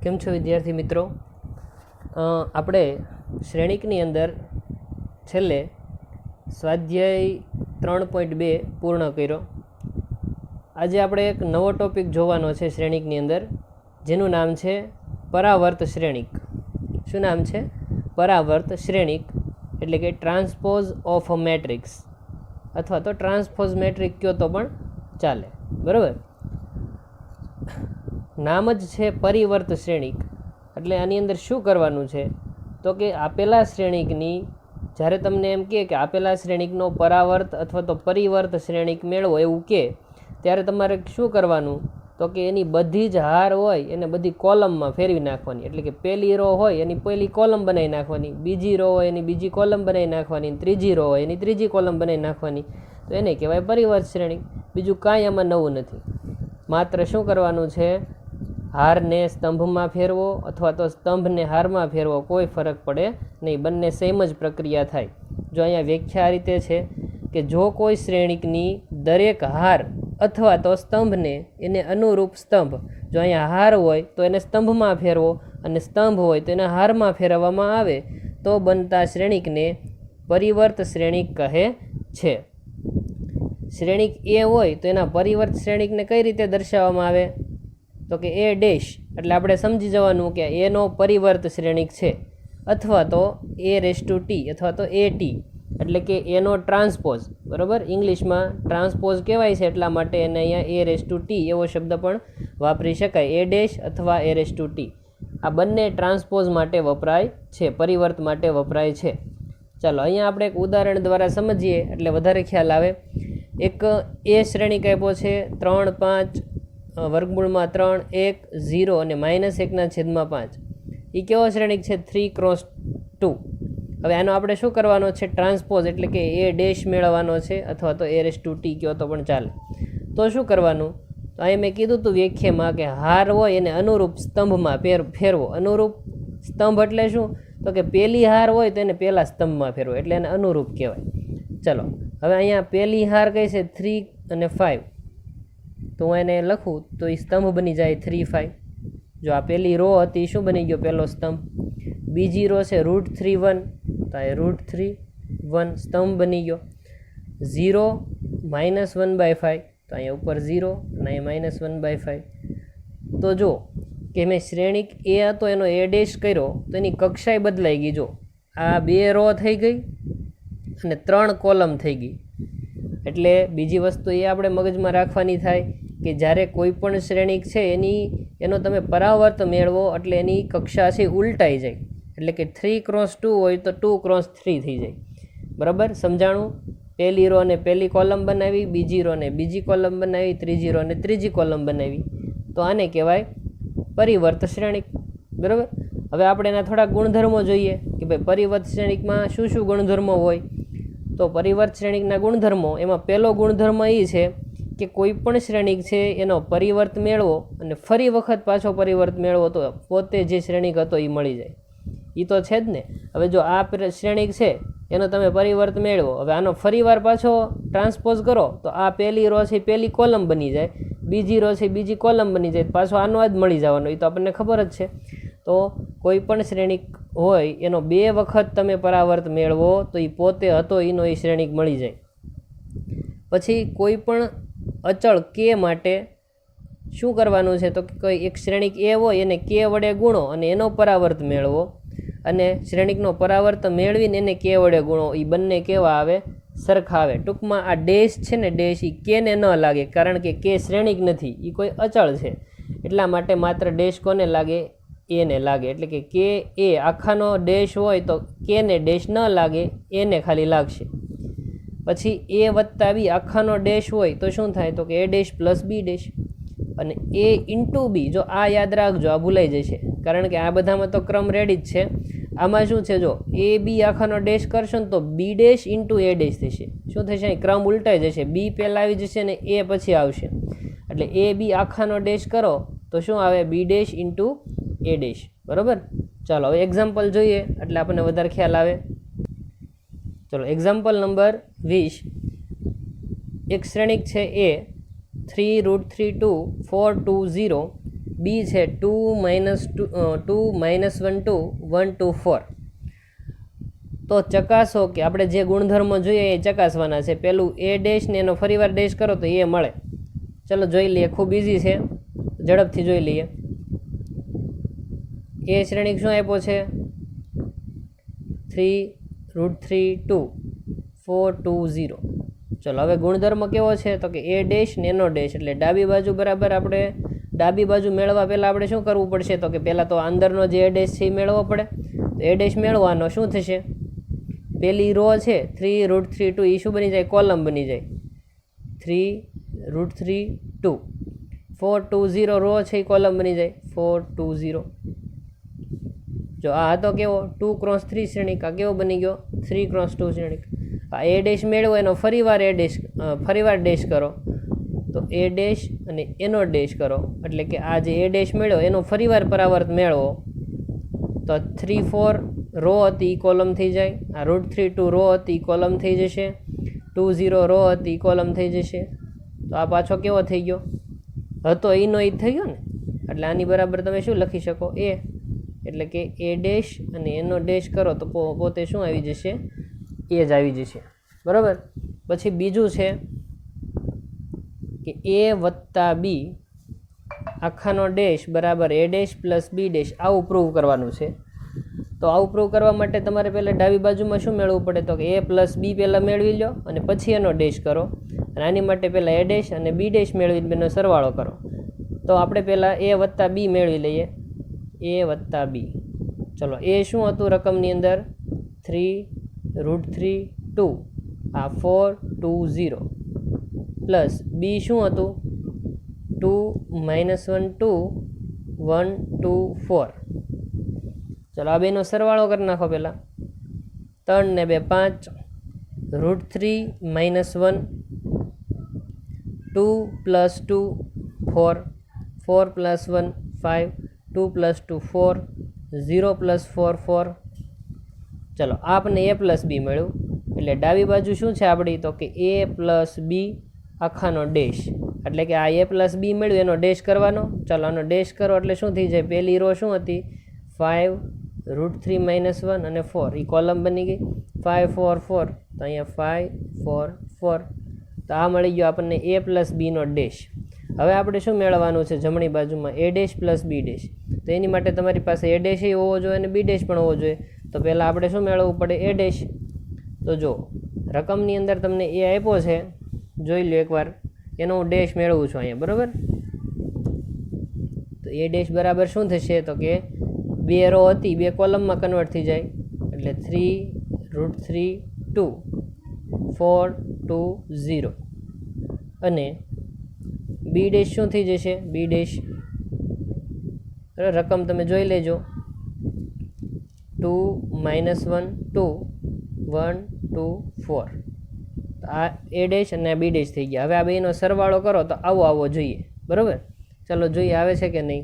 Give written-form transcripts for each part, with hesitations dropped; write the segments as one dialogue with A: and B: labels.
A: કેમ છો વિદ્યાર્થી મિત્રો? આપણે શ્રેણિકની અંદર છેલ્લે સ્વાધ્યાય 3.2 પૂર્ણ કર્યો. આજે આપણે એક નવો ટોપિક જોવાનો છે શ્રેણિકની અંદર, જેનું નામ છે પરાવર્ત શ્રેણિક. શું નામ છે? પરાવર્ત શ્રેણિક, એટલે કે ટ્રાન્સપોઝ ઓફ અ મેટ્રિક્સ, અથવા તો ટ્રાન્સપોઝ મેટ્રિક કહો તો પણ ચાલે. બરાબર, નામ જ છે પરિવર્ત શ્રેણિક. એટલે આની અંદર શું કરવાનું છે તો કે આપેલા શ્રેણિકની, જ્યારે તમને એમ કહે કે આપેલા શ્રેણિકનો પરાવર્ત અથવા તો પરિવર્ત શ્રેણિક મેળવો એવું કહે, ત્યારે તમારે શું કરવાનું તો કે એની બધી જ હાર હોય એને બધી કોલમમાં ફેરવી નાખવાની. એટલે કે પહેલી રો હોય એની પહેલી કોલમ બનાવી નાખવાની, બીજી રો હોય એની બીજી કોલમ બનાવી નાખવાની, ત્રીજી રો હોય એની ત્રીજી કોલમ બનાવી નાખવાની. તો એને કહેવાય પરિવર્ત શ્રેણિક. બીજું કાંઈ આમાં નવું નથી. માત્ર શું કરવાનું છે, હારને સ્તંભમાં ફેરવો અથવા તો સ્તંભને હારમાં ફેરવો, કોઈ ફરક પડે નહીં, બંને સેમ જ પ્રક્રિયા થાય. જો અહીંયા વ્યાખ્યા આ રીતે છે કે જો કોઈ શ્રેણિકની દરેક હાર અથવા તો સ્તંભને એને અનુરૂપ સ્તંભ, જો અહીંયા હાર હોય તો એને સ્તંભમાં ફેરવો અને સ્તંભ હોય તો એને હારમાં ફેરવવામાં આવે તો બનતા શ્રેણિકને પરિવર્ત શ્રેણિક કહે છે. શ્રેણિક એ હોય તો એના પરિવર્ત શ્રેણિકને કઈ રીતે દર્શાવવામાં આવે તો કે એ ડેશ, એટલે આપણે સમજી જવાનું કે એનો પરિવર્ત શ્રેણિક છે, અથવા તો a⁻t અથવા તો at, એટલે કે એનો ટ્રાન્સપોઝ. બરાબર, ઇંગ્લિશમાં ટ્રાન્સપોઝ કહેવાય છે, એટલા માટે એને અહીંયા a⁻t એવો શબ્દ પણ વાપરી શકાય. a' અથવા a⁻t આ બંને ટ્રાન્સપોઝ માટે વપરાય છે, પરિવર્ત માટે વપરાય છે. ચાલો અહીંયા આપણે એક ઉદાહરણ દ્વારા સમજીએ એટલે વધારે ખ્યાલ આવે. એક એ શ્રેણિક આપ્યો છે 3, 5, વર્ગમૂળમાં 3, 1, 0 અને -1/5. એ કેવો શ્રેણિક છે? 3x2. હવે આનો આપણે શું કરવાનો છે? ટ્રાન્સપોઝ, એટલે કે a' મેળવવાનો છે, અથવા તો a⁻t કહો તો પણ ચાલે. તો શું કરવાનું? તો અહીં મેં કીધું હતું વ્યાખ્યામાં કે હાર હોય એને અનુરૂપ સ્તંભમાં ફેરવો. અનુરૂપ સ્તંભ એટલે શું તો કે પહેલી હાર હોય તો એને પહેલા સ્તંભમાં ફેરવો, એટલે એને અનુરૂપ કહેવાય. ચલો હવે અહીંયા પહેલી હાર કઈ છે? 3 અને 5. તો હું એને લખું તો એ સ્તંભ બની જાય 3, 5. જો આ પહેલી રો હતી, શું બની ગયો? પહેલો સ્તંભ. બીજી રો છે √3, 1, તો આ √3, 1 સ્તંભ બની ગયો. 0, -1/5, તો અહીંયા ઉપર 0 અને અહીંયા -1/5. તો જો કે મેં શ્રેણિક એ હતો એનો a' કર્યો તો એની કક્ષાએ બદલાઈ ગઈ. જો આ 2 રો થઈ ગઈ અને 3 કોલમ થઈ ગઈ. એટલે બીજી વસ્તુ એ આપણે મગજમાં રાખવાની થાય કે જ્યારે કોઈ પણ શ્રેણિક છે એનો તમે પરાવર્ત મેળવો એટલે એની કક્ષા છે ઉલટાઈ જાય. એટલે કે 3x2 હોય તો 2x3 થઈ જાય. બરાબર, સમજાણું? પહેલી રો ને પહેલી કોલમ બનાવી, બીજી રો ને બીજી કોલમ બનાવી, ત્રીજી રો ને ત્રીજી કોલમ બનાવી, તો આને કહેવાય પરિવર્ત શ્રેણિક. બરાબર, હવે આપણે એના થોડા ગુણધર્મો જોઈએ કે ભાઈ પરિવર્ત શ્રેણિકમાં શું શું ગુણધર્મો હોય. તો પરિવર્ત શ્રેણિકના ગુણધર્મો, એમાં પહેલો ગુણધર્મ એ છે કે કોઈ પણ શ્રેણિક છે એનો પરિવર્ત મેળવો અને ફરી વખત પાછો પરિવર્ત મેળવો તો પોતે જે શ્રેણિક હતો એ મળી જાય. એ તો છે જ ને. હવે જો આ શ્રેણિક છે એનો તમે પરિવર્ત મેળવો, હવે આનો ફરીવાર પાછો ટ્રાન્સપોઝ કરો તો આ પહેલી રો છે પહેલી કોલમ બની જાય, બીજી રો છે બીજી કોલમ બની જાય, પાછો આનો જ મળી જવાનો. એ તો આપણને ખબર જ છે. તો કોઈ પણ શ્રેણિક હોય એનો 2 વખત તમે પરાવર્ત મેળવો તો એ પોતે હતો એનો એ શ્રેણિક મળી જાય. પછી કોઈ પણ અચળ k માટે શું કરવાનું છે તો કોઈ એક શ્રેણિક એ હોય એને k વડે ગુણો અને એનો પરાવર્ત મેળવો, અને શ્રેણિકનો પરાવર્ત મેળવીને એને k વડે ગુણો. એ બંને કેવા આવે? સરખા આવે. ટૂંકમાં આ ડેશ છે ને, ડેશ એ kને ન લાગે, કારણ કે k શ્રેણિક નથી, એ કોઈ અચળ છે. એટલા માટે માત્ર ડેશ કોને લાગે? એને લાગે. એટલે કે k એ આખાનો ડેશ હોય તો kને ડેશ ન લાગે, એને ખાલી લાગશે. પછી a + b આખાનો ડેશ હોય તો શું થાય તો કે a' + b', અને a × b. જો આ યાદ રાખજો, આ ભૂલાઈ જશે, કારણ કે આ બધામાં તો ક્રમ રેડી જ છે. આમાં શું છે, જો a b આખાનો ડેશ કરશો ને તો b' × a' થશે. શું થશે? ક્રમ ઉલટાઈ જશે, b પહેલાં આવી જશે ને a પછી આવશે. એટલે a b આખાનો ડેશ કરો તો શું આવે? b' × a'. બરાબર, ચાલો હવે એક્ઝામ્પલ જોઈએ એટલે આપણને વધારે ખ્યાલ આવે. ચલો એક્ઝામ્પલ નંબર 20. એક શ્રેણિક છે a 3√3 2 4 2 0 બી છે 2 -1 2 1 2 4. તો ચકાસો કે આપણે જે ગુણધર્મો જોઈએ એ ચકાસવાના છે. પેલું એ ડેશ ને એનો ફરીવાર ડેશ કરો તો એ મળે. ચલો જોઈ લઈએ, ખૂબ ઇઝી છે, ઝડપથી જોઈ લઈએ. એ શ્રેણિક શું આપ્યો છે? 3√3 2 4 2 0. ચલો હવે ગુણધર્મ કેવો છે? તો કે એ ડેશ ને એનો ડેશ, એટલે ડાબી બાજુ બરાબર આપણે ડાબી બાજુ મેળવવા પહેલાં આપણે શું કરવું પડશે? તો કે પહેલાં તો અંદરનો જે એ ડેશ છે એ મેળવવો પડે. તો એ ડેશ મેળવવાનો શું થશે? પહેલી રો છે 3√3 2 એ શું બની જાય? કોલમ બની જાય. 3√3 2 4 2 0 રો છે એ કોલમ બની જાય 4 2 0. જો આ હતો કેવો? 2×3 શ્રેણિક. આ કેવો બની ગયો? 3×2 શ્રેણિક. આ એ ડેશ મેળવો એનો ફરીવાર ડેશ કરો તો એ ડેશ અને એનો ડેશ કરો, એટલે કે આ જે એ ડેશ મેળવો એનો ફરીવાર પરાવર્ત મેળવો તો 3 4 રો હતી એ કોલમ થઈ જાય. આ √3 2 રો હતી એ કોલમ થઈ જશે. 2 0 રો હતી એ કોલમ થઈ જશે. તો આ પાછો કેવો થઈ ગયો? હતો એનો એ થઈ ગયો ને, એટલે આની બરાબર તમે શું લખી શકો? એ. એટલે કે એ ડેશ અને એનો ડેશ કરો તો પોતે શું આવી જશે? એ જ આવી જશે. બરાબર. પછી બીજું છે કે એ વત્તા બી આખાનો ડેશ બરાબર A dash plus B dash, આવું પ્રૂવ કરવાનું છે. તો આવું પ્રૂવ કરવા માટે તમારે પહેલાં ડાબી બાજુમાં શું મેળવવું પડે? તો કે એ પ્લસ બી પહેલાં મેળવી લો અને પછી એનો ડેશ કરો. અને આની માટે પહેલાં એ ડેશ અને બી ડેશ મેળવીને બેનો સરવાળો કરો. તો આપણે પહેલાં એ વત્તા બી મેળવી લઈએ. એ વત્તા બી. ચલો એ શું હતું રકમની અંદર? 3√3 2 આ 4 2 0 પ્લસ બી શું હતું? 2 -1 2 1 2 4. ચલો આ બેનો સરવાળો કરી નાખો પહેલાં. 3 ને 2 5 √3 -1 2 + 2 4 4 + 1 5 2 + 2 4 0 + 4 4. ચલો આપને એ પ્લસ બી મળ્યું, એટલે ડાબી બાજુ શું છે આપણી? તો કે એ પ્લસ બી આખાનો ડેશ, એટલે કે આ એ પ્લસ બી મળ્યું એનો ડેશ કરવાનો. ચાલો આનો ડેશ કરો એટલે શું થઈ જાય? પહેલી રો શું હતી? 5√3 -1 અને 4 એ કોલમ બની ગઈ. 5 4 4 તો અહીંયા 5 4 4. તો આ મળી ગયો આપણને એ પ્લસ બીનો ડેશ. હવે આપણે શું મેળવવાનું છે જમણી બાજુમાં? A dash plus B dash. તો એની માટે તમારી પાસે એ ડેશ હોવો જોઈએ અને બી ડેશ પણ હોવો જોઈએ. તો પહેલાં આપણે શું મેળવવું પડે? એ ડેશ. તો જો રકમની અંદર તમને એ આપ્યો છે, જોઈ લો એકવાર, એનો હું ડેશ મેળવું છું અહીંયા. બરાબર. તો એ ડેશ બરાબર શું થશે? તો કે 2 રો હતી 2 કોલમમાં કન્વર્ટ થઈ જાય, એટલે 3√3 2 4 2 0. અને બી ડેશ શું થઈ જશે? બી ડેશ રકમ તમે જોઈ લેજો. 2 -1 2 1 2 4. આ એ ડેશ અને બી ડેશ થઈ ગયા. હવે આ બેનો સરવાળો કરો તો આવો જોઈએ. બરાબર. ચલો જોઈએ આવે છે કે નહીં.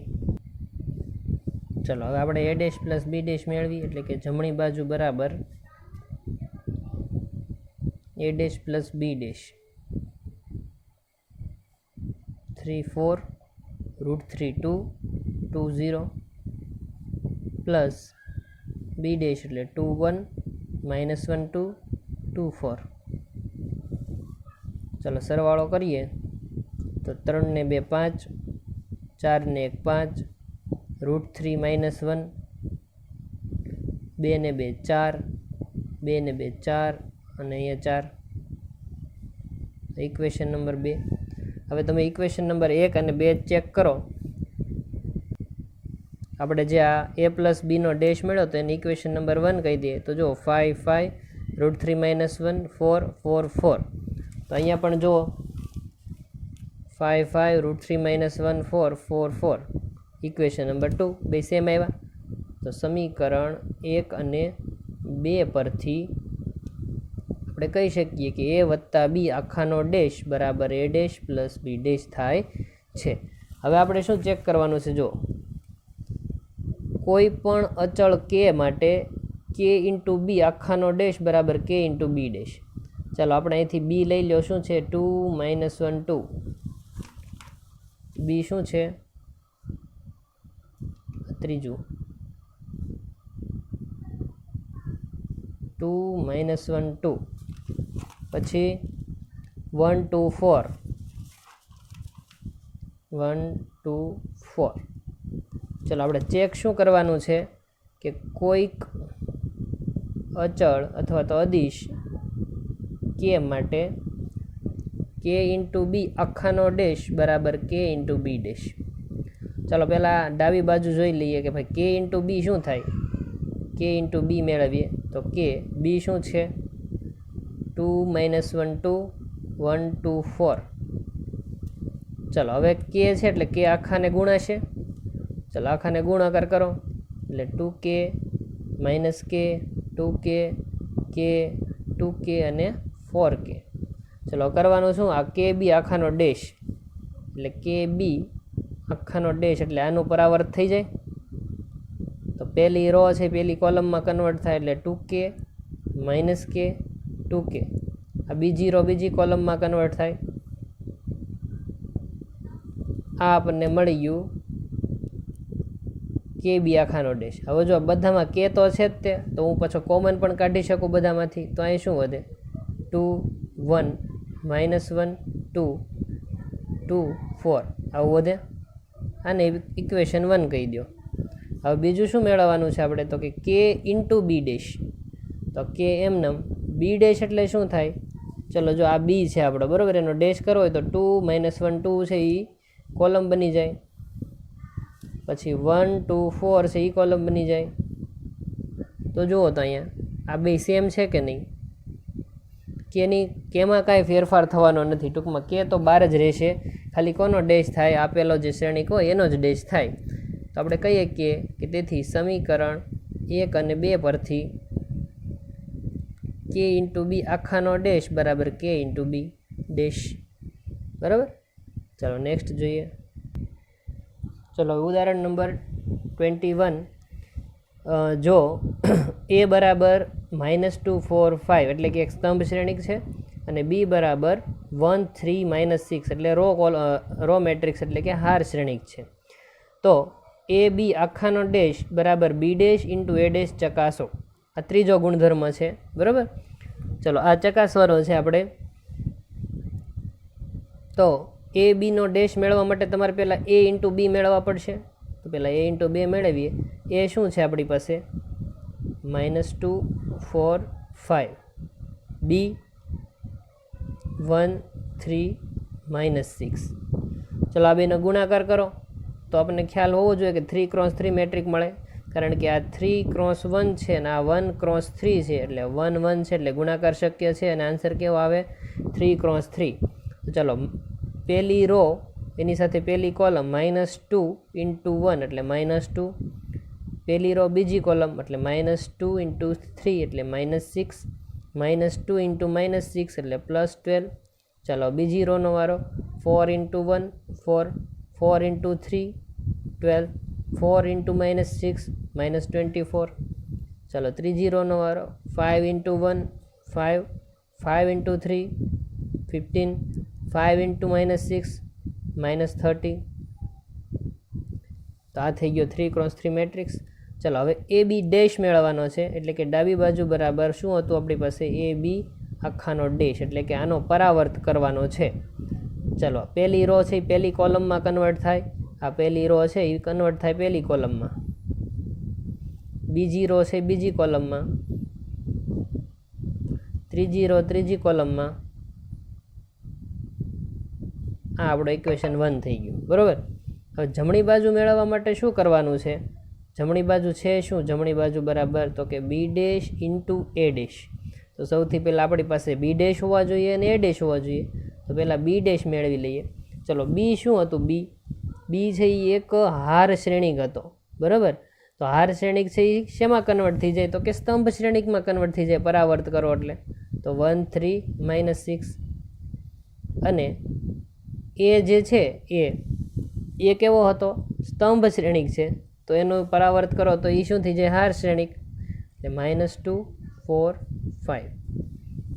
A: ચલો હવે આપણે A dash plus B dash મેળવી, એટલે કે જમણી બાજુ બરાબર A dash plus B dash 3 4√3 2 2 0 plus B dash એટલે 2 1 -1 2 2 4. ચલો સરવાળો કરીએ તો 3 ને 2 5 4 ને 1 5 √3 -1 2 ને 2 4 2 ને 2 4 અને અહીંયા 4. Equation number 2. હવે તમે ઇક્વેશન નંબર 1 અને 2 ચેક કરો. આપણે જે આ એ પ્લસ બીનો ડેશ મળ્યો તો એને ઇક્વેશન નંબર 1 કહી દઈએ. તો જો 5 5 √3 -1 4 4 4. તો અહીંયા પણ જુઓ 5 5 √3 -1 4 4 4. ઇક્વેશન નંબર 2 બે સેમ આવ્યા. તો સમીકરણ 1 અને 2 પરથી આપણે કહી શકીએ કે એ વત્તા બી આખાનો ડેશ બરાબર A dash plus B dash થાય છે. હવે આપણે શું ચેક કરવાનું છે? જો કોઈ પણ અચળ કે માટે કે ઇન્ટુ બી આખાનો ડેશ બરાબર કે ઇન્ટુ બી ડેશ. ચાલો આપણે અહીંથી બી લઈ લો. શું છે? 2 -1 2. બી શું છે? ત્રીજું 2 -1 2 પછી 1 2 4 1 2 4 ચલો આપણે ચેક શું કરવાનું છે કે કોઈક અચળ અથવા તો અદિશ કે માટે કે ઇન્ટુ બી આખાનો ડેશ બરાબર કે ઇન્ટુ બી ડેશ. ચાલો પહેલાં ડાબી બાજુ જોઈ લઈએ કે ભાઈ કે ઇન્ટુ બી શું થાય. કે ઇન્ટુ બી મેળવીએ તો કે બી શું છે 2 -1 2 1 2 4. ચલો હવે કે છે એટલે કે આખાને ગુણાશે. ચલો આખાને ગુણાકાર કરો એટલે 2k -k 2k k 2k અને 4k. ચલો કરવાનું શું આ કે બી આખાનો ડેશ એટલે કે બી આખાનો ડેશ એટલે આનું પરાવર્ત થઈ જાય તો પહેલી રો છે પહેલી કોલમમાં કન્વર્ટ થાય એટલે 2k -k 2k. આ બીજી રો બીજી કોલમમાં કન્વર્ટ થાય. આ આપણને મળી ગયું કે બી આખાનો ડેશ. હવે જો બધામાં કે તો છે જ તે તો હું પાછો કોમન પણ કાઢી શકું બધામાંથી તો અહીં શું વધે 2 1 -1 2 2 4 આવું વધે. આને ઇક્વેશન 1 કહી દો. હવે બીજું શું મેળવવાનું છે આપણે તો કે ઇન્ટુ બી ડેશ તો કે એમનેમ બી ડેશ એટલે શું થાય. ચલો જો આ બી છે આપણો બરાબર એનો ડેશ કરવો હોય તો 2 -1 2 છે એ કોલમ બની જાય પછી 1 2 4 છે એ કોલમ બની જાય. તો જુઓ તો અહીંયા આ બે સેમ છે કે નહીં કેમાં કાંઈ ફેરફાર થવાનો નથી. ટૂંકમાં કે તો બહાર જ રહેશે ખાલી કોનો ડેશ થાય આપેલો જે શ્રેણિક હોય એનો જ ડેશ થાય. તો આપણે કહીએ કે તેથી સમીકરણ 1 અને 2 પરથી કે ઇન્ટુ બી આખાનો ડેશ બરાબર કે ઇન્ટુ બી ડેશ બરાબર. ચાલો નેક્સ્ટ જોઈએ. ચલો ઉદાહરણ નંબર 21 જો એ બરાબર -2 4 5 એટલે કે એક સ્તંભ શ્રેણિક છે અને બી બરાબર 1 3 -6 એટલે રો મેટ્રિક્સ એટલે કે હાર શ્રેણિક છે તો એ બી આખાનો ડેશ બરાબર B dash into A dash ચકાસો. આ ત્રીજો ગુણધર્મ છે બરાબર. ચલો આ ચકાસવાનો છે આપણે. તો એ બીનો ડેશ મેળવવા માટે તમારે પહેલાં એ ઇન્ટુ બી મેળવવા પડશે. તો પહેલાં એ ઇન્ટુ 2 મેળવીએ. એ શું છે આપણી પાસે -2 4 5 બી 1 3 -6. ચલો આ બેનો ગુણાકાર કરો તો આપણને ખ્યાલ હોવો જોઈએ કે 3 × 3 મેટ્રિક મળે કારણ કે આ 3 × 1 છે અને આ 1 × 3 છે એટલે 1 1 છે એટલે ગુણાકાર શક્ય છે અને આન્સર કેવો આવે 3 × 3. તો ચાલો પહેલી રો એની સાથે પહેલી કોલમ -2 × 1 એટલે -2 પહેલી રો બીજી કોલમ એટલે -2 × 3 એટલે -6 -2 × -6 એટલે +12. ચાલો બીજી રોનો વારો 4 × 1 4 4 × 3 12 4 × -6 -24. ચાલો ત્રીજી રોનો વારો 5 × 1 5 5 × 3 15 5 × -6 -30. તો આ થઈ ગયો 3 × 3 મેટ્રિક્સ. ચાલો હવે એ બી ડેશ મેળવવાનો છે એટલે કે ડાબી બાજુ બરાબર શું હતું આપણી પાસે એ બી આખાનો ડેશ એટલે કે આનો પરાવર્ત કરવાનો છે. ચલો પહેલી રો છે એ પહેલી કોલમમાં કન્વર્ટ થાય. આ પહેલી રો છે એ કન્વર્ટ થાય પહેલી કોલમમાં. બીજી રો છે બીજી કોલમમાં. ત્રીજી રો ત્રીજી કોલમમાં. આ આપણો ઇક્વેશન 1 થઈ ગયું બરાબર. હવે જમણી બાજુ મેળવવા માટે શું કરવાનું છે. જમણી બાજુ છે શું જમણી બાજુ બરાબર તો કે B dash into A dash. તો સૌથી પહેલાં આપણી પાસે બી ડેશ હોવા જોઈએ અને એ ડેશ હોવા જોઈએ. તો પહેલાં બી ડેશ મેળવી લઈએ. ચલો બી શું હતું બી છે એ એક હાર શ્રેણિક હતો બરાબર. તો હાર શ્રેણિક છે એ શેમાં કન્વર્ટ થઈ જાય તો કે સ્તંભ શ્રેણિકમાં કન્વર્ટ થઈ જાય પરાવર્ત કરો એટલે. તો 1 3 -6 અને એ જે છે એ કેવો હતો સ્તંભ શ્રેણિક છે તો એનું પરાવર્ત કરો તો એ શું થઈ જાય હાર શ્રેણિક એટલે -2 4 5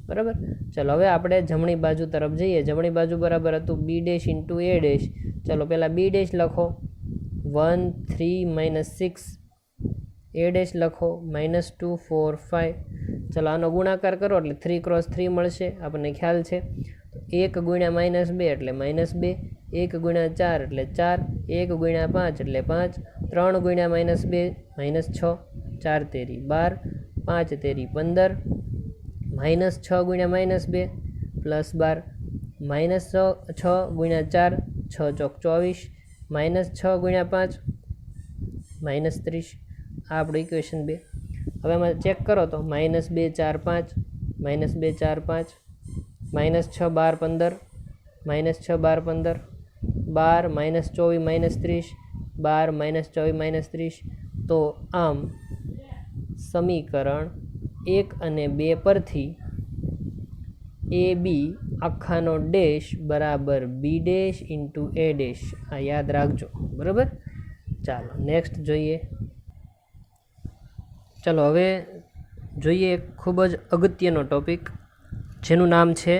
A: બરાબર. ચલો હવે આપણે જમણી બાજુ તરફ જઈએ. જમણી બાજુ બરાબર હતું B dash into A dash. ચલો પહેલાં બી ડેશ લખો 1 3 -6 a ડેશ લખો -2 4 5. ચલો આનો ગુણાકાર કરો એટલે 3 × 3 મળશે, આપણને ખ્યાલ છે. 1 × -2 એટલે -2, 1 × 4 એટલે 4, 1 × 5 એટલે 5, 3 × -2 -6, 4 તેરી 12, 5 તેરી 15, -6 × -2 +12, -6 × 4 6 ચોક 24, -6 × 5 -30. આ આપણું ઇક્વેશન 2. હવે એમાં ચેક કરો તો -2 4 5, -2 4 5, -6 12 15, -6 12 15, 12 -24 -30, 12 -24 -30. તો આમ સમીકરણ 1 અને 2 પરથી એ બી આખાનો ડેશ બરાબર B dash into A dash, આ યાદ રાખજો, બરાબર. ચાલો નેક્સ્ટ જોઈએ. ચલો હવે જોઈએ એક ખૂબ જ અગત્યનો ટોપિક, જેનું નામ છે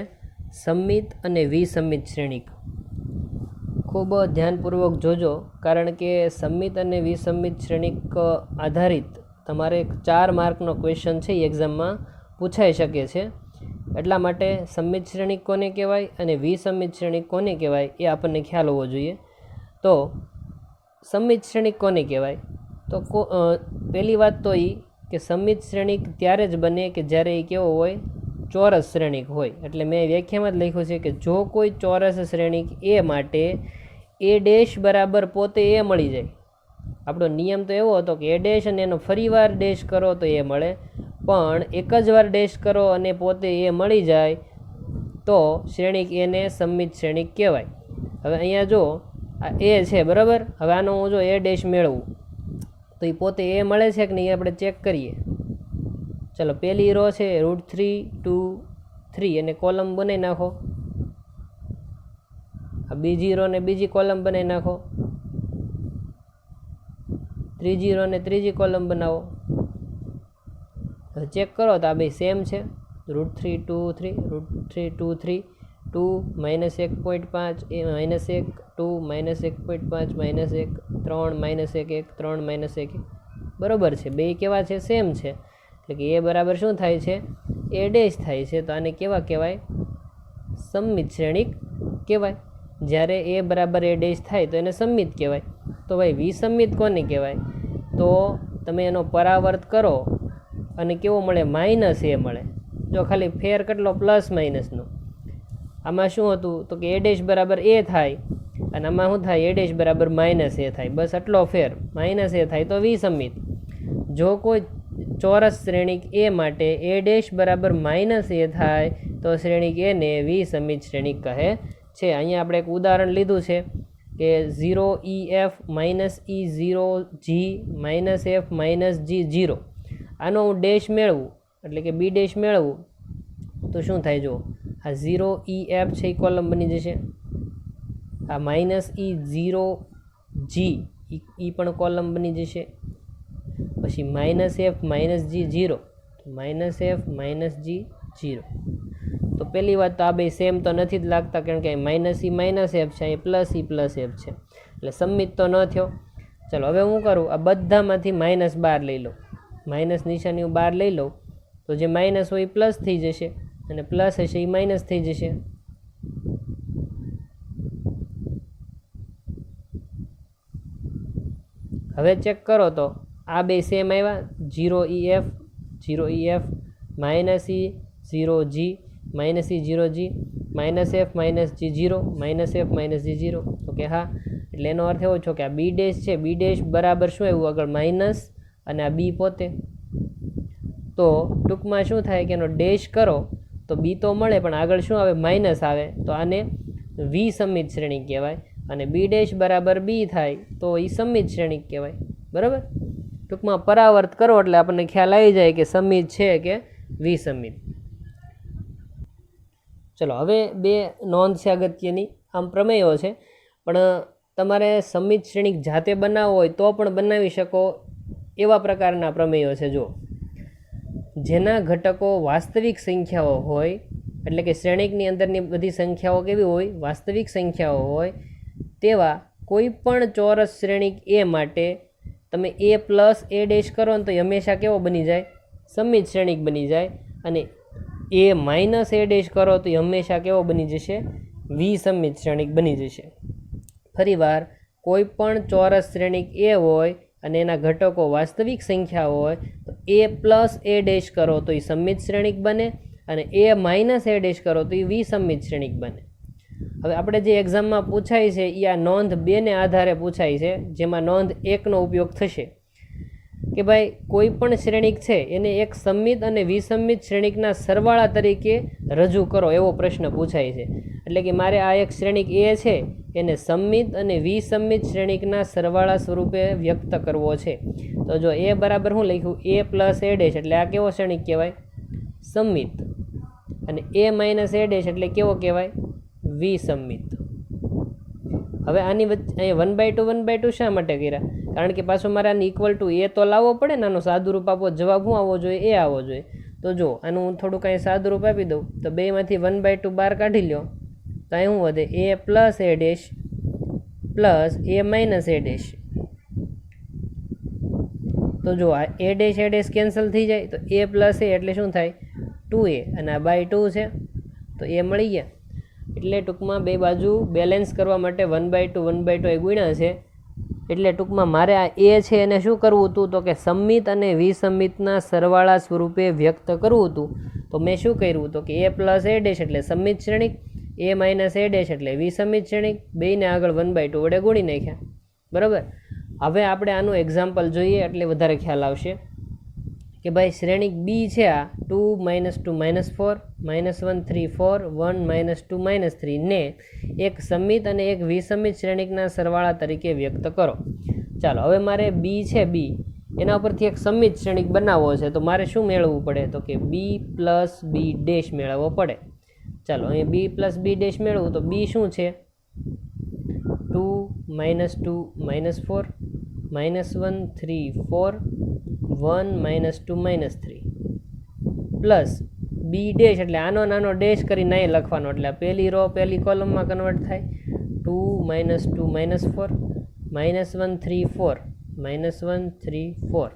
A: સંમિત અને વિસંમિત શ્રેણિક. ખૂબ ધ્યાનપૂર્વક જોજો, કારણ કે સંમિત અને વિસંમિત શ્રેણિક આધારિત તમારે 4 માર્કનો ક્વેશ્ચન છે એ એક્ઝામમાં પૂછાઈ શકે છે. એટલા માટે સંમિત શ્રેણિક કોને કહેવાય અને વિસંમિત શ્રેણિક કોને કહેવાય એ આપણને ખ્યાલ હોવો જોઈએ. તો સંમિત શ્રેણિક કોને કહેવાય? તો પહેલી વાત તો એ કે સંમિત શ્રેણિક ત્યારે જ બને કે જ્યારે એ કેવો હોય, ચોરસ શ્રેણિક હોય. એટલે મેં વ્યાખ્યામાં જ લખ્યું છે કે જો કોઈ ચોરસ શ્રેણિક એ માટે એ ડેશ બરાબર પોતે એ મળી જાય. આપણો નિયમ તો એવો હતો કે એ ડેશ અને એનો ફરીવાર ડેશ કરો તો એ મળે, પણ એક જ વાર ડેશ કરો અને પોતે એ મળી જાય તો શ્રેણિક એને સંમિત શ્રેણિક કહેવાય. હવે અહીંયા જો આ એ છે, બરાબર. હવે આનો હું જો એ ડેશ મેળવું તો એ પોતે એ મળે છે કે નહીં આપણે ચેક કરીએ. ચલો પહેલી રો છે √3 2 3 અને કોલમ બનાવી નાખો. આ બીજી રો ને બીજી કોલમ બનાવી નાખો. ત્રીજી રો ને ત્રીજી કોલમ બનાવો. હવે ચેક કરો તો આ બે સેમ છે. √3 2 3 √3 2 3 2 -1.5 -1 2 -1.5 -1 3 -1 1 3 -1 બરાબર છે. બે કેવા છે? સેમ છે. એટલે કે એ બરાબર શું થાય છે? એ ડેશ થાય છે. તો આને કેવા કહેવાય? સંમિત શ્રેણિક કહેવાય. જ્યારે એ બરાબર એ ડેશ થાય તો એને સંમિત કહેવાય. તો ભાઈ વિસંમિત કોને કહેવાય? તો તમે એનો પરાવર્ત કરો અને કેવો મળે? -a મળે. જો ખાલી ફેર કેટલો? +- આમાં શું હતું તો કે એ ડેશ બરાબર એ થાય અને આમાં શું થાય? એ ડેશ બરાબર -a થાય. બસ આટલો ફેર, -a થાય તો વિસંમિત. જો કોઈ ચોરસ શ્રેણિક એ માટે એ ડેશ બરાબર -a થાય તો શ્રેણિક એને વિસંમિત શ્રેણિક કહે છે. અહીંયા આપણે એક ઉદાહરણ લીધું છે કે 0EF -E0G -F -G0. આનો હું ડેશ મેળવું એટલે કે બી ડેશ મેળવું તો શું થાય? જો આ 0EF છે એ કોલમ બની જશે, આ -E0G એ પણ કોલમ બની જશે, પછી -F -G0 -F -G0. તો પહેલી વાત તો આ બે સેમ તો નથી જ લાગતા, કારણ કે -E -F છે, અહીં +E+F છે, એટલે સંમિત તો ન થયો. ચલો હવે હું કરું, આ બધામાંથી માઇનસ બહાર લઈ લો, માઇનસ નિશાની હું બહાર લઈ લઉં તો જે માઇનસ હોય એ પ્લસ થઈ જશે અને પ્લસ હશે એ માઇનસ થઈ જશે. હવે ચેક કરો તો આ બે સેમ આવ્યા, 0EF -E0G -E0G -F -G0 -F -G0. Okay હા, એટલે એનો અર્થ એવો છો કે આ બી ડેશ છે, બી ડેશ બરાબર શું આવ્યું આગળ? માઇનસ અને આ બી પોતે. તો ટૂંકમાં શું થાય કે એનો ડેશ કરો તો બી તો મળે પણ આગળ શું આવે? માઇનસ આવે. તો આને વિસંમિત શ્રેણિક કહેવાય અને બી ડેશ બરાબર બી થાય તો એ સંમિત શ્રેણિક કહેવાય. બરાબર, ટૂંકમાં પરાવર્ત કરો એટલે આપણને ખ્યાલ આવી જાય કે સંમિત છે કે વિસંમિત. ચલો હવે બે નોંધ છે અગત્યની. આમ પ્રમેયો છે પણ તમારે સંમિત શ્રેણિક જાતે બનાવવો હોય તો પણ બનાવી શકો એવા પ્રકારના પ્રમેયો છે. જો જેના ઘટકો વાસ્તવિક સંખ્યાઓ હોય, એટલે કે શ્રેણિકની અંદરની બધી સંખ્યાઓ કેવી હોય? વાસ્તવિક સંખ્યાઓ હોય, તેવા કોઈ પણ ચોરસ શ્રેણિક એ માટે તમે એ પ્લસ એ ડેશ કરો ને તો એ હંમેશા કેવો બની જાય? સમમિત શ્રેણિક બની જાય. અને એ માઇનસ એ ડેશ કરો તો એ હંમેશા કેવો બની જશે? વિસમિત શ્રેણિક બની જશે. ફરીવાર, કોઈ પણ ચોરસ શ્રેણિક એ હોય અને એના ઘટકો વાસ્તવિક સંખ્યા હોય તો એ પ્લસ એ ડેશ કરો તો એ સમમિત શ્રેણિક બને અને એ માઇનસ એ ડેશ કરો તો એ વિસમિત શ્રેણિક બને. હવે આપણે જે એક્ઝામમાં પૂછાય છે એ આ નોંધ 2ને આધારે પૂછાય છે, જેમાં નોંધ 1નો ઉપયોગ થશે કે ભાઈ કોઈ પણ શ્રેણિક છે એને એક સમમિત અને વિસમિત શ્રેણિકના સરવાળા તરીકે રજૂ કરો એવો પ્રશ્ન પૂછાય છે. એટલે કે મારે આ એક શ્રેણિક એ છે એને સમમિત અને વિસમિત શ્રેણિકના સરવાળા સ્વરૂપે વ્યક્ત કરવો છે. તો જો એ બરાબર શું લખ્યું? એ પ્લસ એ ડેશ એટલે આ કેવો શ્રેણિક કહેવાય? સમમિત. અને એ માઇનસ એ ડેશ એટલે કેવો કહેવાય? વિસમિત. હવે આની વચ્ચે અહીંયા 1/2 શા માટે કર્યા? કારણ કે પાછું મારે આને ઇક્વલ ટુ એ તો લાવવો પડે ને, આનો સાદુરૂપ આપવો, જવાબ શું આવવો જોઈએ? એ આવવો જોઈએ. તો જો આનું હું થોડું કાંઈ સાદુરૂપ આપી દઉં તો 2માંથી 1/2 બહાર કાઢી લ્યો તો અહીં શું વધે? A plus A dash plus A minus A dash. તો જો આ એ ડેશ કેન્સલ થઈ જાય તો એ પ્લસ એ એટલે શું થાય? 2a. અને આ બાય 2 છે તો એ મળી ગયા. એટલે ટૂંકમાં બે બાજુ બેલેન્સ કરવા માટે 1/2 એ ગુણ્યા છે. એટલે ટૂંકમાં મારે આ એ છે એને શું કરવું હતું? તો કે સમમિત અને વિસમિતના સરવાળા સ્વરૂપે વ્યક્ત કરવું હતું. તો મેં શું કર્યું? તો કે એ પ્લસ એ ડેશ એટલે સમમિત શ્રેણિક, એ માઇનસ એ ડેશ એટલે વિસમિત શ્રેણિક, બેયને આગળ 1/2 વડે ગુણી નાખ્યા. બરાબર. હવે આપણે આનું એક્ઝામ્પલ જોઈએ એટલે વધારે ખ્યાલ આવશે કે ભાઈ શ્રેણિક બી છે આ 2 - 2 - 4 -1 3 4 1 - 2 - 3 ને એક સમમિત અને એક વિસમિત શ્રેણિકના સરવાળા તરીકે વ્યક્ત કરો. ચાલો હવે મારે બી છે બી એના ઉપરથી એક સમમિત શ્રેણિક બનાવવો છે તો મારે શું મેળવવું પડે? તો કે બી પ્લસ બી ડેશ મેળવવો પડે. ચાલો અહીંયા બી પ્લસ બી ડેશ મેળવવું તો બી શું છે? 2 - 2 - 4 -1 3 4 1 - 2 - 3 પ્લસ બી ડેશ એટલે આનો નાનો ડેશ કરીને અહીં લખવાનો એટલે પહેલી રો પહેલી કોલમમાં કન્વર્ટ થાય. 2 - 2 - 4 -1 3 4 -1 3 4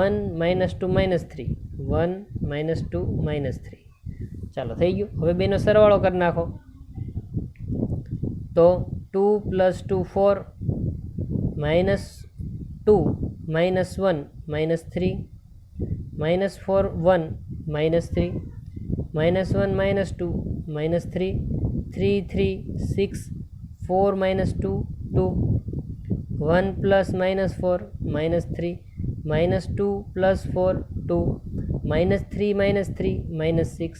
A: 1 - 2 - 3 1 - 2 - 3. ચાલો થઈ ગયું. હવે બેનો સરવાળો કરી નાખો તો 2 + 2 4 -2 -1 -3 -4 1 -3 -1 -2 -3 3 3 6 4 - 2 2 1 + -4 -3 -2 + 4 2 -3 -3 -6.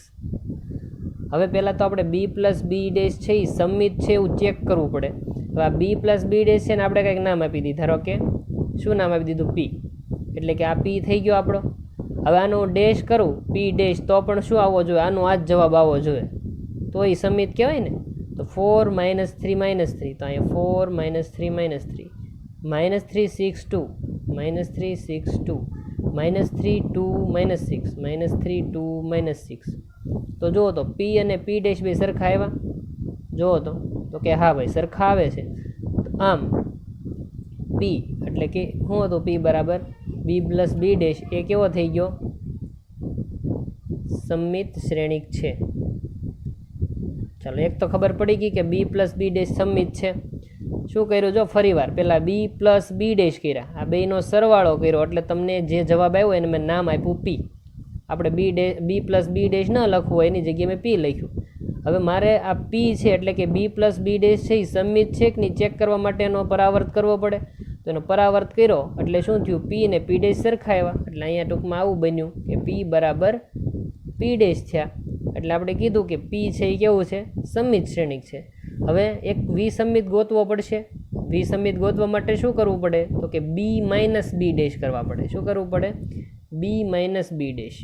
A: હવે પહેલાં તો આપણે બી પ્લસ બી ડેશ છે એ સમમિત છે એવું ચેક કરવું પડે. હવે આ બી પ્લસ બી ડેશ છે ને આપણે કંઈક નામ આપી દીધું. ધારો કે શું નામ આપી દીધું? પી. એટલે કે આ પી થઈ ગયો આપણો. હવે આનો ડેશ કરું પી ડેશ તો પણ શું આવવો જોઈએ? આનો આ જ જવાબ આવવો જોઈએ. તો એ સમમિત કહેવાય ને. તો 4 - 3 -3 તો અહીંયા 4 - 3 -3 -3 6 2 -3 6 2 -3 2 -6 -3 2 -6. તો જુઓ તો પી અને પી ડેશ બે સરખા આવ્યા. જુઓ તો કે હા ભાઈ સરખા આવે છે. આમ પી એટલે કે શું હતું? પી બરાબર બી પ્લસ બી ડેશ એ કેવો થઈ ગયો? સમમિત શ્રેણિક છે. ચાલો એક તો ખબર પડી ગઈ કે બી પ્લસ બી ડેશ સમમિત છે. શું કર્યું? જો ફરી વાર પહેલાં બી પ્લસ બી ડેશ કર્યા, આ બેનો સરવાળો કર્યો એટલે તમને જે જવાબ આવ્યો એને મેં નામ આપ્યું પી. આપણે બી પ્લસ બી ડેશ ન લખવું હોય એની જગ્યાએ મેં પી લખ્યું. હવે મારે આ પી છે એટલે કે બી પ્લસ બી ડેશ છે એ સમમિત છે કે નહીં ચેક કરવા માટે એનો પરાવર્ત કરવો પડે. તો એનો પરાવર્ત કર્યો એટલે શું થયું? પી ને પી ડેશ સરખા આવ્યા. એટલે અહીંયા ટૂંકમાં આવું બન્યું કે પી બરાબર પી ડેશ થયા. એટલે આપણે કીધું કે પી છે એ કેવું છે? સમમિત શ્રેણિક છે. હવે એક વિસમિત ગોતવો પડશે. વિસમિત ગોતવા માટે શું કરવું પડે? તો કે બી માઇનસ બી ડેશ કરવા પડે. શું કરવું પડે? બી માઇનસ બી ડેશ.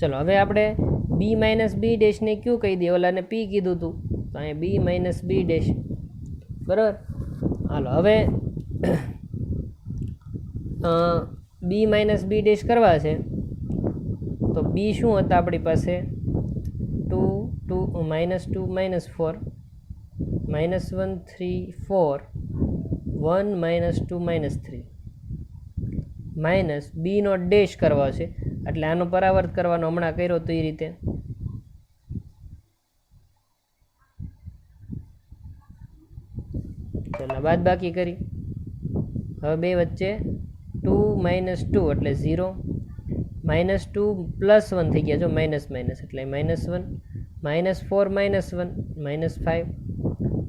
A: ચલો હવે આપણે બી માઇનસ બી ડેશને ક્યુ કહી દઈએ? ઓલાને પી કીધું હતું તો અહીંયા બી માઇનસ બી ડેશ. બરાબર. હાલો હવે બી માઇનસ બી ડેશ કરવા છે તો બી શું હતા આપણી પાસે? -2 - 4 -1 3 4 1 -2 -3 માઇનસ બીનો ડેશ કરવો છે એટલે આનો પરાવર્ત કરવાનો હમણાં કર્યો તો એ રીતે ચલો બાદ બાકી કરી હવે બે વચ્ચે 2 - 2 એટલે 0 -2 +1 થઈ ગયા જો માઇનસ માઇનસ એટલે -1 -4 -1 -5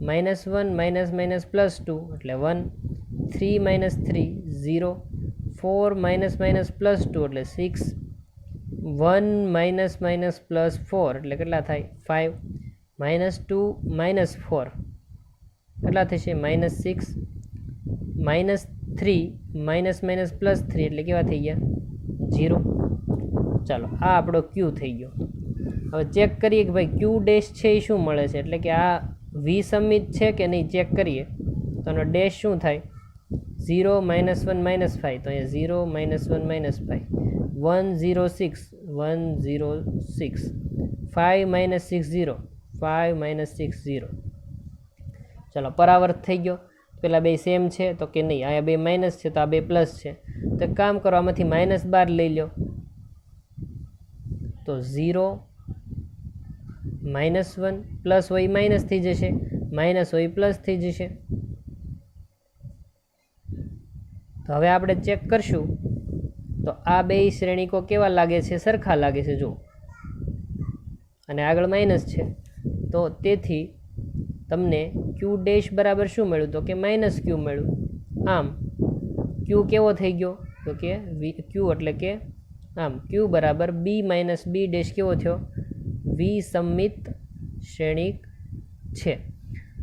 A: -1 +2 એટલે 1 3 - 3 0 4 - +2 એટલે 6 1 +4 એટલે કેટલા થાય 5 -2 -4 કેટલા થશે -6 -3 +3 એટલે કેવા થઈ ગયા 0 ચાલો આ આપણો ક્યુ થઈ ગયો હવે ચેક કરીએ કે ભાઈ ક્યુ ડેશ છે એ શું મળે છે એટલે કે આ વિસમિત છે કે નહીં ચેક કરીએ તો આનો ડેશ શું થાય 0 -1 -5 તો અહીંયા 0 -1 -5 1 0 6 1 0 6 5 - 6 0 5 - 6 0 ચાલો પરાવર્ત થઈ ગયો પેલા બે સેમ છે તો કે નહીં અહીંયા બે માઇનસ છે તો આ બે પ્લસ છે તો કામ કરો આમાંથી -12 લઈ લો તો 0 -1 પ્લસ હોય માઇનસ થઈ જશે માઇનસ હોય પ્લસ થઈ જશે તો હવે આપણે ચેક કરશું તો આ બે શ્રેણીકો કેવા લાગે છે સરખા લાગે છે જો અને આગળ માઇનસ છે તો તેથી તમને ક્યુ ડેશ બરાબર શું મળ્યું તો કે -q મળ્યું આમ ક્યુ કેવો થઈ ગયો તો કે ક્યુ એટલે કે આમ ક્યુ બરાબર b - b ડેશ કેવો થયો વિસમિત શ્રેણિક છે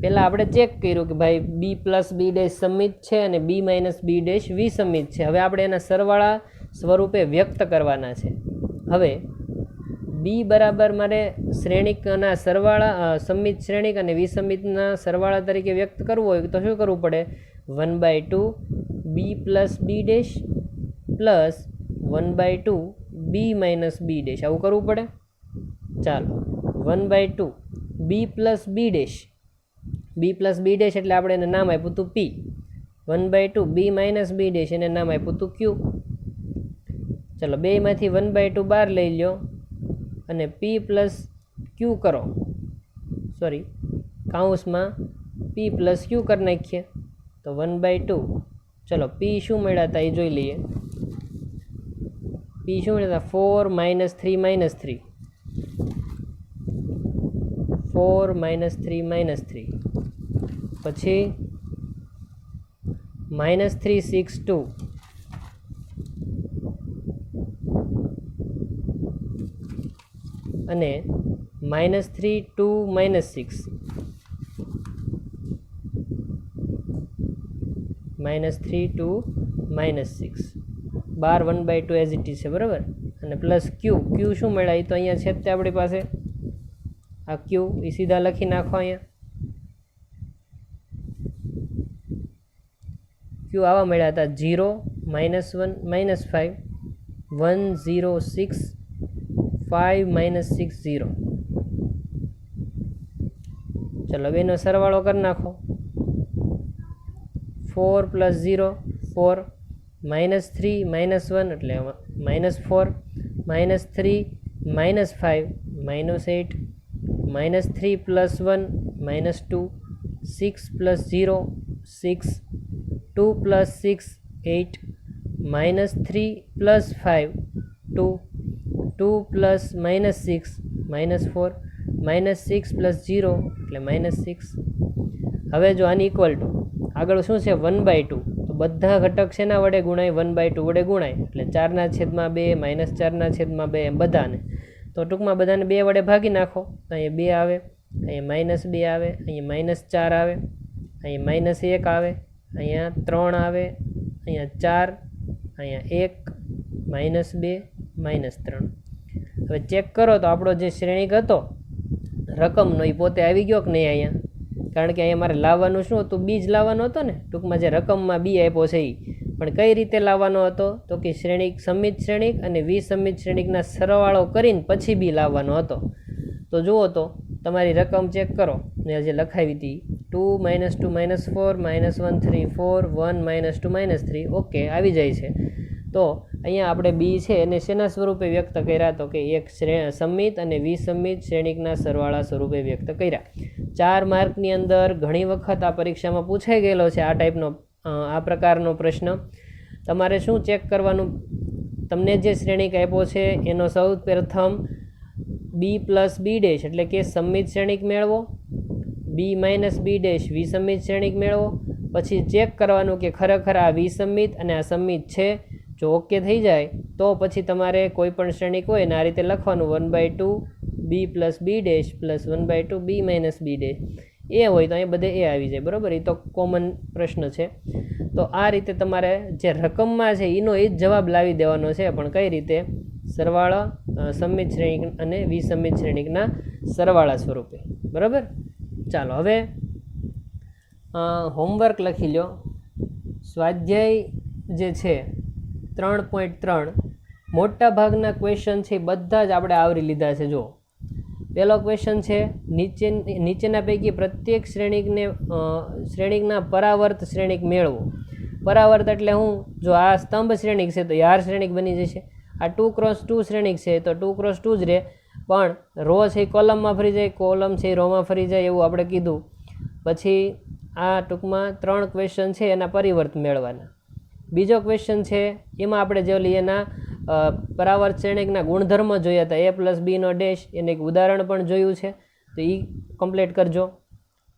A: પહેલાં આપણે ચેક કર્યું કે ભાઈ b + b ડેશ સમિત છે અને b - b ડેશ વિસમિત છે હવે આપણે એના સરવાળા સ્વરૂપે વ્યક્ત કરવાના છે હવે b બરાબર મારે શ્રેણિકના સરવાળા સમિત શ્રેણિક અને વિસમિતના સરવાળા તરીકે વ્યક્ત કરવું હોય તો શું કરવું પડે 1/2 b + b dash plus 1/2 b - b dash આવું કરવું પડે ચાલો 1/2 b + b dash b + b dash એટલે આપણે એને નામ આપ્યું હતું p 1/2 b - b ડેશ એને નામ આપ્યું હતું q ચલો બેમાંથી 1/2 બહાર લઈ લો અને p + q કરો સોરી કૌંસમાં p + q કરી નાખીએ તો 1/2 ચલો p શું મળ્યા હતા એ જોઈ લઈએ p શું મળ્યા હતા 4 - 3 - 3 4 - 3 - 3 પછી -3 6 2 અને -3 2 -6 -3 2 -6 બાર 1/2 એઝ ઇટ ઇઝ છે બરાબર અને પ્લસ ક્યુ શું મળ્યા એ તો અહીંયા છે તે આપણી પાસે આ ક્યુ એ સીધા લખી નાખો અહીંયા ક્યુ આવા મળ્યા હતા 0 -1 -5 1 0 6 5 - 6 0 ચલો બેનો સરવાળો કરી નાખો 4 + 0 4 -3 -1 એટલે -4 -3 -5 -8 -3 + 1 -2 6 + 0 6 2 + 6 8 -3 + 5 2 2 + -6 -4 -6 + 0 એટલે -6 હવે જો આની ઇક્વલ ટુ આગળ શું છે 1/2 તો બધા ઘટક શેના વડે ગુણાય 1/2 વડે ગુણાય એટલે 4/2 -4/2 એમ બધાને તો ટૂંકમાં બધાને 2 વડે ભાગી નાખો તો અહીંયા 2 આવે અહીંયા -2 આવે અહીંયા -4 આવે અહીંયા -1 આવે અહીંયા 3 આવે અહીંયા 4 અહીંયા 1 -2 -3 હવે ચેક કરો તો આપણો જે શ્રેણિક હતો રકમનો એ પોતે આવી ગયો કે નહીં અહીંયા કારણ કે અહીંયા મારે લાવવાનું શું હતું બીજ લાવવાનો હતો ને ટૂંકમાં જે રકમમાં બી આપ્યો છે એ પણ કઈ રીતે લાવવાનો હતો તો કે શ્રેણિક સમિત શ્રેણિક અને વિસમિત શ્રેણિકના સરવાળો કરીને પછી બી લાવવાનો હતો તો જુઓ તો તમારી રકમ ચેક કરો ને જે લખાવી હતી 2 -2 -4 -1 3 4 1 -2 -3 ઓકે આવી જાય છે. તો અહીંયા આપણે બી છે એને શેના સ્વરૂપે વ્યક્ત કર્યા તો કે એક સંમિત અને વિસંમિત શ્રેણિકના સરવાળા સ્વરૂપે વ્યક્ત કર્યા. 4 માર્કની અંદર ઘણી વખત આ પરીક્ષામાં પૂછાઈ ગયેલો છે આ ટાઈપનો આ પ્રકારનો પ્રશ્ન. તમારે શું ચેક કરવાનું, તમને જે શ્રેણિક આપ્યો છે એનો સૌ પ્રથમ બી પ્લસ બી ડેશ એટલે કે સંમિત શ્રેણિક મેળવો, બી માઇનસ બી ડેશ વિસંમિત શ્રેણિક મેળવો. પછી ચેક કરવાનું કે ખરેખર આ વિસંમિત અને આ સંમિત છે. જો ઓકે થઈ જાય તો પછી તમારે કોઈ પણ શ્રેણિક હોય ને આ રીતે લખવાનું 1/2 બી પ્લસ બી ડેશ પ્લસ 1/2 બી માઇનસ બી ડેશ. એ હોય તો અહીં બધે એ આવી જાય, બરાબર. એ તો કોમન પ્રશ્ન છે. તો આ રીતે તમારે જે રકમમાં છે એનો એ જ જવાબ લાવી દેવાનો છે, પણ કઈ રીતે? સરવાળા સંમિત શ્રેણિક અને વિસંમિત શ્રેણિકના સરવાળા સ્વરૂપે, બરાબર. ચાલો હવે હોમવર્ક લખી લો. સ્વાધ્યાય જે છે 3.3 મોટા ભાગના ક્વેશ્ચન છે બધા જ આપણે આવરી લીધા છે. જો પહેલો ક્વેશ્ચન છે નીચેના પૈકી પ્રત્યેક શ્રેણિકના પરાવર્ત શ્રેણિક મેળવો. પરાવર્ત એટલે હું, જો આ સ્તંભ શ્રેણિક છે તો યાર શ્રેણિક બની જશે. આ 2x2 શ્રેણિક છે તો 2x2 જ રહે, પણ રો છે એ કોલમમાં ફરી જાય, કોલમ છે એ રોમાં ફરી જાય એવું આપણે કીધું. પછી આ ટૂંકમાં 3 ક્વેશ્ચન છે એના પરિવર્ત મેળવવાના. બીજો ક્વેશ્ચન છે એમાં આપણે જે એના પરાવર્ત શ્રેણિકના ગુણધર્મ જોયા હતા, a પ્લસ બીનો ડેશ, એને એક ઉદાહરણ પણ જોયું છે તો એ કમ્પ્લીટ કરજો.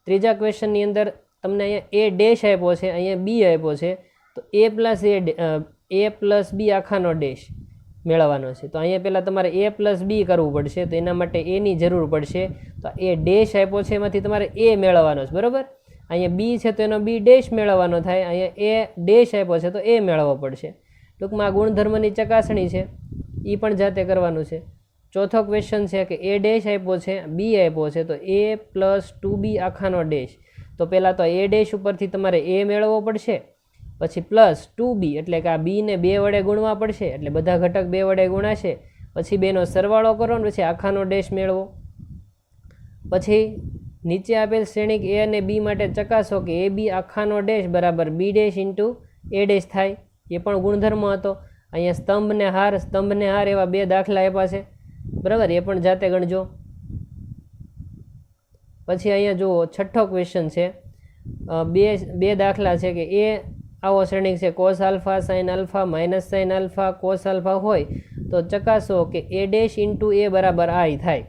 A: ત્રીજા ક્વેશ્ચનની અંદર તમને અહીંયા એ ડેશ આપ્યો છે, અહીંયા બી આપ્યો છે, તો a પ્લસ બી આખાનો ડેશ મેળવવાનો છે. તો અહીંયા પહેલાં તમારે a પ્લસ બી કરવું પડશે, તો એના માટે એની જરૂર પડશે. તો એ ડેશ આપ્યો છે એમાંથી તમારે એ મેળવવાનો છે, બરાબર. અહીંયા બી છે તો એનો બી ડેશ મેળવવાનો થાય, અહીંયા એ ડેશ આપ્યો છે તો એ મેળવવો પડશે. ટૂંકમાં આ ગુણધર્મની ચકાસણી છે, એ પણ જાતે કરવાનું છે. ચોથો ક્વેશ્ચન છે કે એ ડેશ આપ્યો છે, બી આપ્યો છે, તો a પ્લસ 2b આખાનો ડેશ. તો પહેલાં તો એ ડેશ ઉપરથી તમારે એ મેળવવો પડશે, પછી પ્લસ 2b એટલે કે આ બીને 2 વડે ગુણવા પડશે, એટલે બધા ઘટક 2 વડે ગુણાશે. પછી બેનો સરવાળો કરો ને પછી આખાનો ડેશ મેળવો. પછી નીચે આપેલ શ્રેણિક એ અને બી માટે ચકાસો કે એ બી આખાનો ડેશ બરાબર B dash into A dash થાય. એ પણ ગુણધર્મ હતો. અહીંયા સ્તંભને હાર એવા 2 દાખલા આપ્યા છે, બરાબર. એ પણ જાતે ગણજો. પછી અહીંયા જુઓ છઠ્ઠો ક્વેશ્ચન છે, બે દાખલા છે કે એ આવો શ્રેણિક છે cos alpha sine alpha minus sine alpha cos alpha હોય તો ચકાસો કે એ ડેશ ઇન્ટુ એ બરાબર આઈ થાય.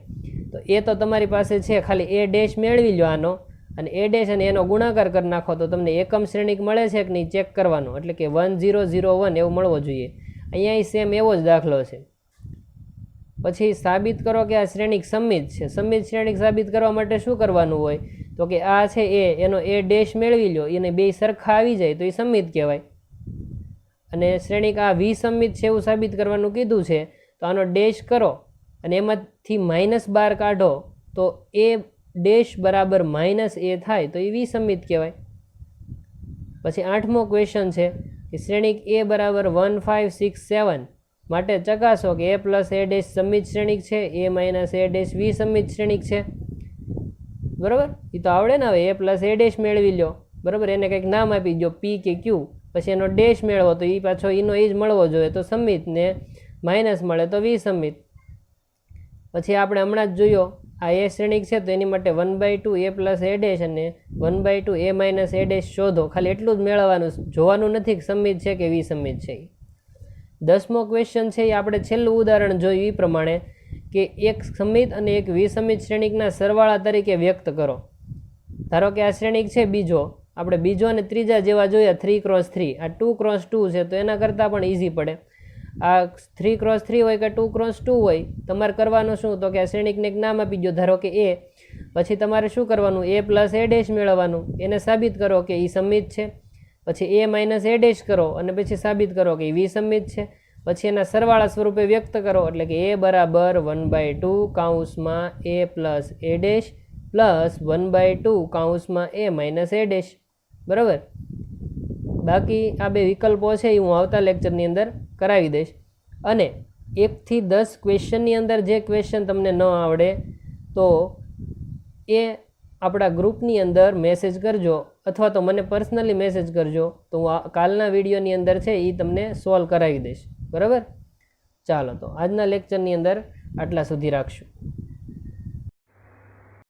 A: તો એ તો તમારી પાસે છે, ખાલી એ ડેશ મેળવી લો આનો, અને એ ડેશ અને એનો ગુણાકાર કરી નાખો તો તમને એકમ શ્રેણિક મળે છે કે નહીં ચેક કરવાનું, એટલે કે 1 0 0 1 એવું મળવો જોઈએ. અહીંયા સેમ એવો જ દાખલો છે. પછી સાબિત કરો કે આ શ્રેણિક સંમિત છે. સંમિત શ્રેણિક સાબિત કરવા માટે શું કરવાનું હોય તો કે આ છે એનો એ ડેશ મેળવી લો, એને બે સરખા આવી જાય તો એ સંમિત કહેવાય. અને શ્રેણિક આ વિસંમિત છે એવું સાબિત કરવાનું કીધું છે, તો આનો ડેશ કરો અને એમાંથી -12 કાઢો તો એ ડેશ બરાબર -a થાય તો એ વિસંમિત કહેવાય. પછી 8મો ક્વેશ્ચન છે કે શ્રેણિક a બરાબર 1 5 6 7 માટે ચકાસો કે a પ્લસ એ ડેશ સંમિત શ્રેણિક છે, a માઇનસ એ ડેશ વિસંમિત શ્રેણિક છે, બરાબર. એ તો આવડે ને. હવે a પ્લસ એ ડેશ મેળવી લો, બરાબર. એને કંઈક નામ આપી દો p કે q, પછી એનો ડેશ મેળવો તો એ પાછો એનો એ જ મળવો જોઈએ, તો સંમિત, ને માઇનસ મળે તો વિસંમિત. પછી આપણે હમણાં જ જોયો આ એ શ્રેણિક છે તો એની માટે 1/2 a પ્લસ એ ડેશ અને 1/2 a માઇનસ એ ડેશ શોધો. ખાલી એટલું જ મેળવવાનું, જોવાનું નથી કે સંમિત છે કે વિસંમિત છે. 10મો ક્વેશ્ચન છે એ આપણે છેલ્લું ઉદાહરણ જોયું એ પ્રમાણે કે એક સંમિત અને એક વિસંમિત શ્રેણિકના સરવાળા તરીકે વ્યક્ત કરો. ધારો કે આ શ્રેણિક છે બીજો, આપણે બીજો અને ત્રીજા જેવા જોયા 3x3, આ 2x2 છે તો એના કરતાં પણ ઇઝી પડે. આ 3x3 હોય કે 2x2 હોય, તમારે કરવાનું શું તો કે આ શ્રેણિકને એક નામ આપી દો, ધારો કે એ. પછી તમારે શું કરવાનું, a પ્લસ એ ડેશ મેળવવાનું, એને સાબિત કરો કે એ સંમિત છે. પછી a માઇનસ એ ડેશ કરો અને પછી સાબિત કરો કે એ વિસંમિત છે. પછી એના સરવાળા સ્વરૂપે વ્યક્ત કરો, એટલે કે a બરાબર 1/2 કૌંસમાં a plus A dash plus 1/2 કૌંસમાં a માઇનસ એ ડેશ, બરાબર. બાકી આ બે વિકલ્પો છે એ હું આવતા લેક્ચરની અંદર કરાવી દઈશ. અને 1 થી 10 ક્વેશ્ચનની અંદર જે ક્વેશ્ચન તમને ન આવડે તો એ આપણા ગ્રુપની અંદર મેસેજ કરજો અથવા તો મને પર્સનલી મેસેજ કરજો, તો હું કાલના વિડીયોની અંદર છે એ તમને સોલ્વ કરાવી દઈશ. બરાબર? ચાલો, તો આજના લેક્ચરની અંદર આટલા સુધી રાખશું.